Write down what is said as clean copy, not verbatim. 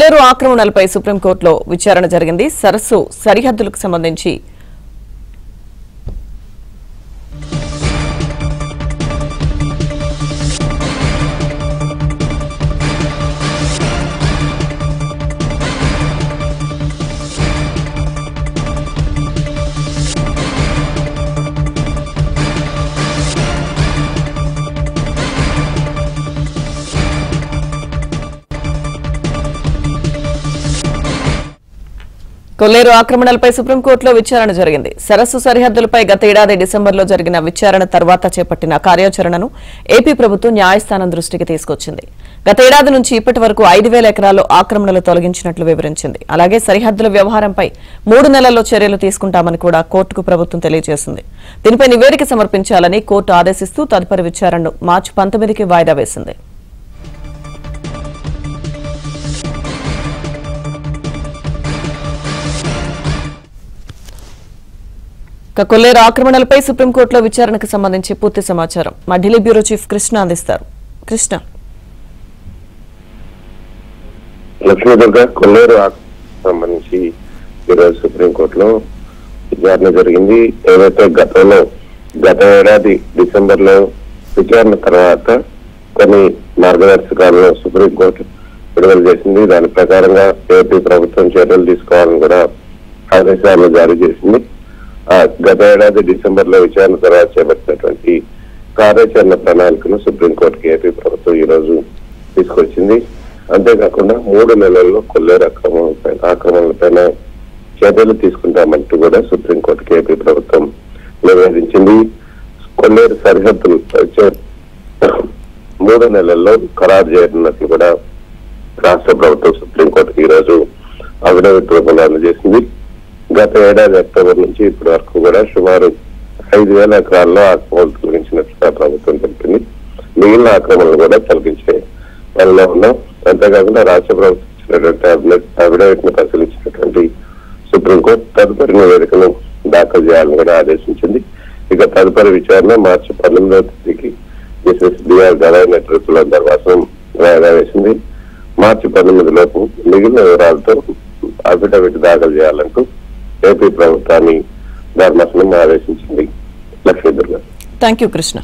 కొల్లేరు ఆక్రమణలపై సుప్రీంకోర్టులో విచారణ జరిగింది. సరస్సు సరిహద్దులకు సంబంధించి కొల్లేరు ఆక్రమణలపై సుప్రీంకోర్టులో విచారణ జరిగింది. సరస్సు సరిహద్దులపై గత ఏడాది డిసెంబర్లో జరిగిన విచారణ తర్వాత చేపట్టిన కార్యాచరణను ఏపీ ప్రభుత్వం న్యాయస్థానం దృష్టికి తీసుకొచ్చింది. గత ఏడాది నుంచి ఇప్పటి వరకు 5,000 ఎకరాల్లో ఆక్రమణలు తొలగించినట్లు వివరించింది. అలాగే సరిహద్దుల వ్యవహారంపై 3 నెలల్లో చర్యలు తీసుకుంటామని కూడా కోర్టుకు ప్రభుత్వం తెలియజేసింది. దీనిపై నివేదిక సమర్పించాలని కోర్టు ఆదేశిస్తూ తదుపరి విచారణను మార్చి 19కి వాయిదా వేసింది. కొల్లేరు ఆక్రమణలపై సుప్రీంకోర్టులో విచారణకు సంబంధించి పూర్తి సమాచారం మా ఢిల్లీ బ్యూరో చీఫ్ కృష్ణ అందిస్తారు. కృష్ణ, లక్ష్మీదుర్గ కొల్లేరు సంబంధించి ఈరోజు సుప్రీంకోర్టులో విచారణ జరిగింది. ఏదైతే గత ఏడాది డిసెంబర్ లో విచారణ తర్వాత కొన్ని మార్గదర్శకాలను సుప్రీంకోర్టు విడుదల చేసింది. దాని ప్రకారంగా ఏపీ ప్రభుత్వం చర్యలు తీసుకోవాలని కూడా ఆదేశాలను జారీ చేసింది. గత ఏడాది డిసెంబర్ లో విచారణ తర్వాత చేపట్టినటువంటి కార్యాచరణ ప్రణాళికను సుప్రీంకోర్టుకి ఏపీ ప్రభుత్వం ఈ రోజు తీసుకొచ్చింది. అంతేకాకుండా 3 నెలల్లో కొల్లేరు ఆక్రమణలపైన చర్యలు తీసుకుంటామంటూ కూడా సుప్రీంకోర్టుకి ఏపీ ప్రభుత్వం నివేదించింది. కొల్లేరు సరిహద్దులు వచ్చే 3 నెలల్లో ఖరారు చేయనున్నట్లు కూడా రాష్ట్ర ప్రభుత్వం సుప్రీంకోర్టుకి ఈ రోజు అఫిడవిట్ రూపంలో అందజేసింది. గత ఏడాది అక్టోబర్ నుంచి ఇప్పటి వరకు కూడా సుమారు 5,000 ఎకరాల్లో ఆక్రమణలు తొలగించినట్లుగా ప్రభుత్వం తెలిపింది. మిగిలిన ఆక్రమణలు కూడా తొలగించే పనిలో ఉన్నాం. అంతేకాకుండా రాష్ట్ర ప్రభుత్వం ఇచ్చినటువంటి అఫిడవిట్ ను పరిశీలించినటువంటి సుప్రీంకోర్టు తదుపరి నివేదికను దాఖలు చేయాలని కూడా ఆదేశించింది. ఇక తదుపరి విచారణ మార్చి 19వ తేదీకి జస్టిస్ బిఆర్ గవాయ్ నేతృత్వంలో ధర్మాసనం వాయిదా వేసింది. మార్చి 19 లోపు మిగిలిన వివరాలతో అఫిడవిట్ దాఖలు చేయాలంటూ ఏపీ ప్రభుత్వాన్ని ధర్మాసనం ఆదేశించింది. లక్ష్మీదుర్గ. Thank you Krishna.